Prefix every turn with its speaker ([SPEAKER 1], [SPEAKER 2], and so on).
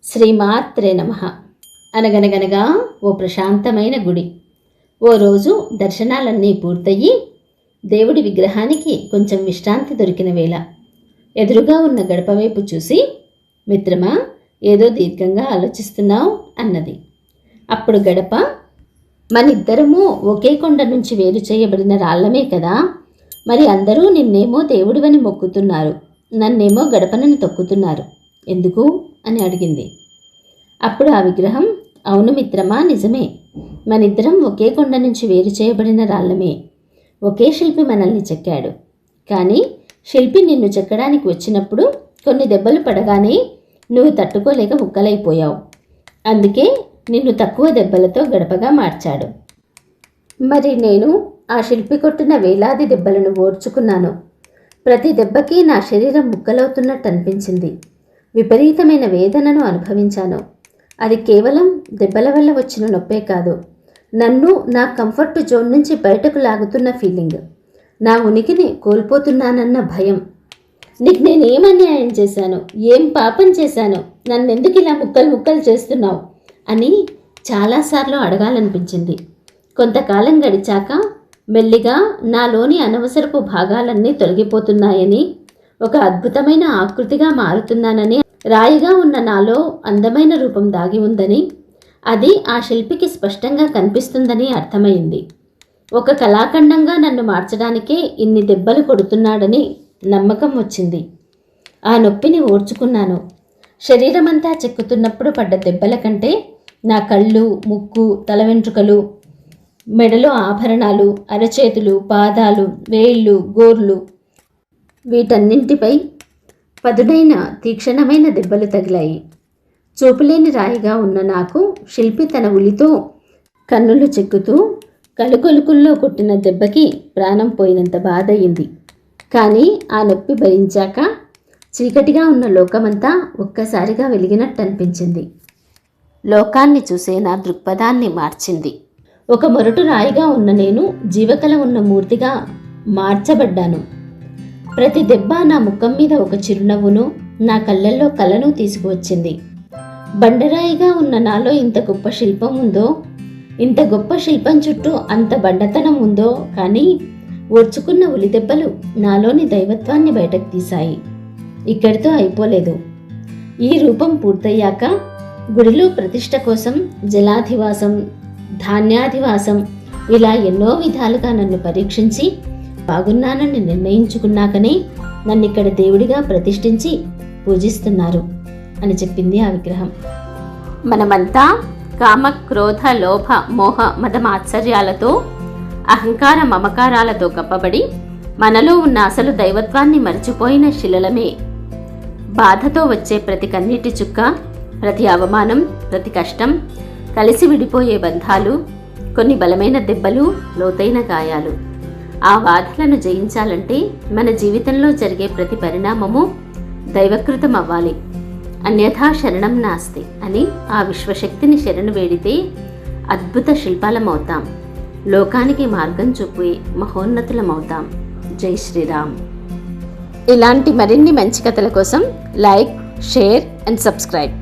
[SPEAKER 1] శ్రీమాత్రే నమః. అనగనగనగా ఓ ప్రశాంతమైన గుడి. ఓ రోజు దర్శనాలన్నీ పూర్తయి దేవుడి విగ్రహానికి కొంచెం విశ్రాంతి దొరికిన వేళ ఎదురుగా ఉన్న గడప వైపు చూసి, మిత్రమా, ఏదో దీర్ఘంగా ఆలోచిస్తున్నావు అన్నది. అప్పుడు గడప, మనిద్దరము ఒకే కొండ నుంచి వేరు చేయబడిన రాళ్లమే కదా, మరి అందరూ నిన్నేమో దేవుడివని మొక్కుతున్నారు, నన్నేమో గడపనని తొక్కుతున్నారు, ఎందుకు అని అడిగింది. అప్పుడు ఆ విగ్రహం, అవును మిత్రమా, నిజమే, మనిద్దరం ఒకే కొండ నుంచి వేరు చేయబడిన రాళ్ళమే. ఒకే శిల్పి మనల్ని చెక్కాడు. కానీ శిల్పి నిన్ను చెక్కడానికి వచ్చినప్పుడు కొన్ని దెబ్బలు పడగానే నువ్వు తట్టుకోలేక ముక్కలైపోయావు. అందుకే నిన్ను తక్కువ దెబ్బలతో గడపగా మార్చాడు. మరి నేను ఆ శిల్పి కొట్టిన వేలాది దెబ్బలను ఓర్చుకున్నాను. ప్రతి దెబ్బకి నా శరీరం ముక్కలవుతున్నట్టు అనిపించింది. విపరీతమైన వేదనను అనుభవించాను. అది కేవలం దెబ్బల వల్ల వచ్చిన నొప్పే కాదు, నన్ను నా కంఫర్ట్ జోన్ నుంచి బయటకు లాగుతున్న ఫీలింగ్, నా ఉనికిని కోల్పోతున్నానన్న భయం. నీకు నేనేం అన్యాయం చేశాను, ఏం పాపం చేశాను, నన్నెందుకు ఇలా ముక్కలు ముక్కలు చేస్తున్నావు అని చాలాసార్లు అడగాలనిపించింది. కొంతకాలం గడిచాక మెల్లిగా నాలోని అనవసరపు భాగాలన్నీ తొలగిపోతున్నాయని, ఒక అద్భుతమైన ఆకృతిగా మారుతున్నానని, రాయిగా ఉన్న నాలో అందమైన రూపం దాగి ఉందని, అది ఆ శిల్పికి స్పష్టంగా కనిపిస్తుందని అర్థమైంది. ఒక కళాఖండంగా నన్ను మార్చడానికే ఇన్ని దెబ్బలు కొడుతున్నాడని నమ్మకం వచ్చింది. ఆ నొప్పిని ఓర్చుకున్నాను. శరీరమంతా చెక్కుతున్నప్పుడు పడ్డ దెబ్బల కంటే నా కళ్ళు, ముక్కు, తల వెంట్రుకలు, మెడలో ఆభరణాలు, అరచేతులు, పాదాలు, వేళ్ళు, గోర్లు, వీటన్నింటిపై పదునైన తీక్షణమైన దెబ్బలు తగిలాయి. చూపులేని రాయిగా ఉన్న నాకు శిల్పి తన ఉలితో కన్నులు చెక్కుతూ కలుకొలుకుల్లో కొట్టిన దెబ్బకి ప్రాణం పోయినంత బాధ అయింది. కానీ ఆ నొప్పి భరించాక చీకటిగా ఉన్న లోకమంతా ఒక్కసారిగా వెలిగినట్టు అనిపించింది. లోకాన్ని చూసే నా దృక్పథాన్ని మార్చింది. ఒక మొరటు రాయిగా ఉన్న నేను జీవకళ ఉన్న మూర్తిగా మార్చబడ్డాను. ప్రతి దెబ్బ నా ముఖం మీద ఒక చిరునవ్వును, నా కళ్ళల్లో కళను తీసుకువచ్చింది. బండరాయిగా ఉన్న నాలో ఇంత గొప్ప శిల్పం ఉందో, ఇంత గొప్ప శిల్పం చుట్టూ అంత బండతనం ఉందో, కానీ ఓర్చుకున్న ఉలిదెబ్బలు నాలోని దైవత్వాన్ని బయటకు తీశాయి. ఇక్కడితో అయిపోలేదు. ఈ రూపం పూర్తయ్యాక గుడిలో ప్రతిష్ట కోసం జలాధివాసం, ధాన్యాధివాసం, ఇలా ఎన్నో విధాలుగా నన్ను పరీక్షించి బాగున్నానని నిర్ణయించుకున్నాకనే నన్నిక్కడ దేవుడిగా ప్రతిష్ఠించి పూజిస్తున్నారు అని చెప్పింది ఆ విగ్రహం. మనమంతా కామ, క్రోధ, లోభ, మోహ, మదమాత్సర్యాలతో, అహంకార, మమకారాలతో కప్పబడి మనలో ఉన్న అసలు దైవత్వాన్ని మరిచిపోయిన శిలలమే. బాధతో వచ్చే ప్రతి కన్నీటి చుక్క, ప్రతి అవమానం, ప్రతి కష్టం, కలిసి విడిపోయే బంధాలు, కొన్ని బలమైన దెబ్బలు, లోతైన గాయాలు. ఆ బాధలను జయించాలంటే మన జీవితంలో జరిగే ప్రతి పరిణామము దైవకృతం అవ్వాలి. అన్యథా శరణం నాస్తి అని ఆ విశ్వశక్తిని శరణు వేడితే అద్భుత శిల్పాలమవుతాం. లోకానికి మార్గం చూపే మహోన్నతులమవుతాం. జై శ్రీరామ్. ఇలాంటి మరిన్ని మంచి కథల కోసం లైక్, షేర్ అండ్ సబ్స్క్రైబ్.